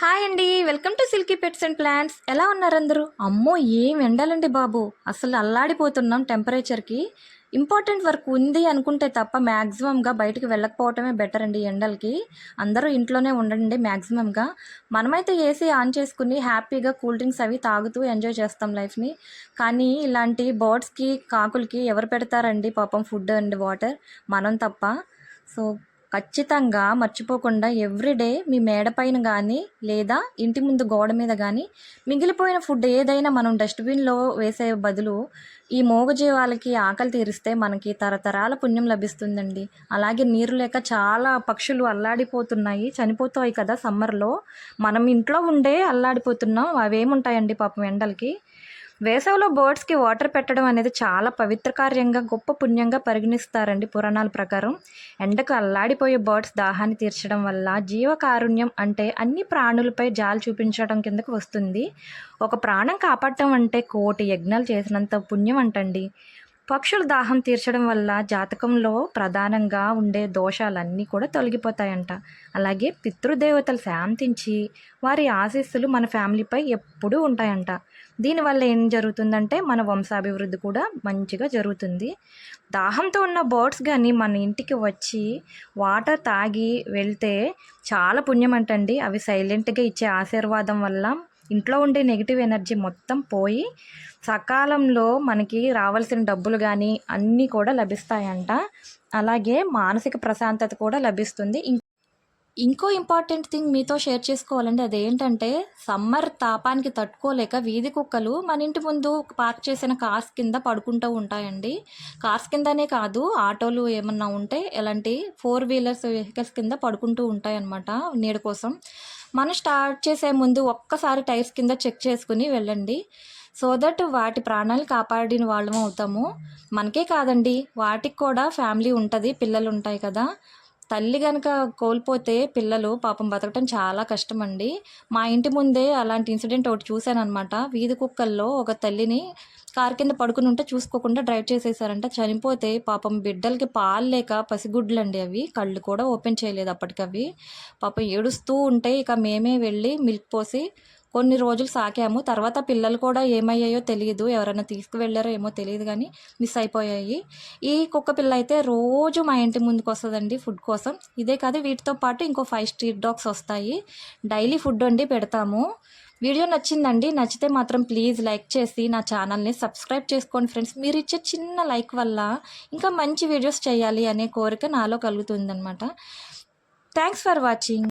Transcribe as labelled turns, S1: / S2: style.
S1: Hi అండి, welcome to silky pets and plants. ఎలా ఉన్నారు అందరూ? అమ్మో, ఏం ఎండాలండి బాబు, అసలు అల్లాడిపోతున్నాం టెంపరేచర్కి. ఇంపార్టెంట్ వర్క్ ఉంది అనుకుంటే తప్ప మ్యాక్సిమంగా బయటికి వెళ్ళకపోవటమే బెటర్ అండి ఎండలకి. అందరూ ఇంట్లోనే ఉండండి మ్యాక్సిమంగా. మనమైతే ఏసీ ఆన్ చేసుకుని హ్యాపీగా కూల్ డ్రింక్స్ అవి తాగుతూ ఎంజాయ్ చేస్తాం లైఫ్ని. కానీ ఇలాంటి బర్డ్స్కి, కాకులకి ఎవరు పెడతారండి పాపం ఫుడ్ అండ్ వాటర్? మనం తప్ప. సో ఖచ్చితంగా మర్చిపోకుండా ఎవ్రీడే మీ మేడ పైన కానీ లేదా ఇంటి ముందు గోడ మీద కానీ మిగిలిపోయిన ఫుడ్ ఏదైనా మనం డస్ట్బిన్లో వేసే బదులు ఈ మూగజీవాలకి ఆకలి తీరిస్తే మనకి తరతరాల పుణ్యం లభిస్తుందండి. అలాగే నీరు లేక చాలా పక్షులు అల్లాడిపోతున్నాయి, చనిపోతాయి కదా సమ్మర్లో. మనం ఇంట్లో ఉండే అల్లాడిపోతున్నాం, అవేముంటాయండి పాపం ఎండలకి. వేసవిలో బర్డ్స్కి వాటర్ పెట్టడం అనేది చాలా పవిత్ర కార్యంగా, గొప్ప పుణ్యంగా పరిగణిస్తారండి పురాణాల ప్రకారం. ఎండకు అల్లాడిపోయే బర్డ్స్ దాహాన్ని తీర్చడం వల్ల జీవకారుణ్యం అంటే అన్ని ప్రాణులపై జాలి చూపించడం కిందకు వస్తుంది. ఒక ప్రాణం కాపాడటం అంటే కోటి యజ్ఞాలు చేసినంత పుణ్యం అంటండి. పక్షుల దాహం తీర్చడం వల్ల జాతకంలో ప్రధానంగా ఉండే దోషాలన్నీ కూడా తొలగిపోతాయంట. అలాగే పితృదేవతలు శాంతించి వారి ఆశీస్సులు మన ఫ్యామిలీపై ఎప్పుడూ ఉంటాయంట. దీనివల్ల ఏం జరుగుతుందంటే మన వంశాభివృద్ధి కూడా మంచిగా జరుగుతుంది. దాహంతో ఉన్న బర్డ్స్ కానీ మన ఇంటికి వచ్చి వాటర్ తాగి వెళ్తే చాలా పుణ్యం అంటండి. అవి సైలెంట్గా ఇచ్చే ఆశీర్వాదం వల్ల ఇంట్లో ఉండే నెగిటివ్ ఎనర్జీ మొత్తం పోయి సకాలంలో మనకి రావాల్సిన డబ్బులు కానీ అన్నీ కూడా లభిస్తాయంట. అలాగే మానసిక ప్రశాంతత కూడా లభిస్తుంది. ఇంకో ఇంపార్టెంట్ థింగ్ మీతో షేర్ చేసుకోవాలండి. అదేంటంటే సమ్మర్ తాపానికి తట్టుకోలేక వీధి కుక్కలు మన ఇంటి ముందు పార్క్ చేసిన కార్స్ కింద పడుకుంటూ ఉంటాయండి. కార్స్ కిందనే కాదు, ఆటోలు ఏమన్నా ఉంటే ఎలాంటి 4 వీలర్స్ వెహికల్స్ కింద పడుకుంటూ ఉంటాయన్నమాట నీడ కోసం. మనం స్టార్ట్ చేసే ముందు ఒక్కసారి టైర్స్ కింద చెక్ చేసుకుని వెళ్ళండి. సో దట్ వాటి ప్రాణాలు కాపాడిన వాళ్ళం అవుతాము. మనకే కాదండి, వాటికి కూడా ఫ్యామిలీ ఉంటుంది, పిల్లలు ఉంటాయి కదా. తల్లి కనుక కోల్పోతే పిల్లలు పాపం బతకటం చాలా కష్టం అండి. మా ఇంటి ముందే అలాంటి ఇన్సిడెంట్ ఒకటి చూశానమాట. వీధి కుక్కల్లో ఒక తల్లిని కారు కింద పడుకుని ఉంటే చూసుకోకుండా డ్రైవ్ చేసేసారంట. చనిపోతే పాపం బిడ్డలకి పాలు లేక పసిగుడ్లండి, అవి కళ్ళు కూడా ఓపెన్ చేయలేదు అప్పటికవి. పాపం ఏడుస్తూ ఉంటే ఇక మేమే వెళ్ళి మిల్క్ పోసి కొన్ని రోజులు సాకాము. తర్వాత పిల్లలు కూడా ఏమయ్యాయో తెలియదు, ఎవరైనా తీసుకువెళ్ళారో ఏమో తెలియదు, కానీ మిస్ అయిపోయాయి. ఈ కుక్క పిల్ల అయితే రోజు మా ఇంటి ముందుకు వస్తుందండి ఫుడ్ కోసం. ఇదే కాదు, వీటితో పాటు ఇంకో 5 స్ట్రీట్ డాగ్స్ వస్తాయి. డైలీ ఫుడ్ వండి పెడతాము. వీడియో నచ్చిందండి? నచ్చితే మాత్రం ప్లీజ్ లైక్ చేసి నా ఛానల్ని సబ్స్క్రైబ్ చేసుకోండి ఫ్రెండ్స్. మీరు ఇచ్చే చిన్న లైక్ వల్ల ఇంకా మంచి వీడియోస్ చేయాలి అనే కోరిక నాలో కలుగుతుందన్నమాట. Thanks for watching.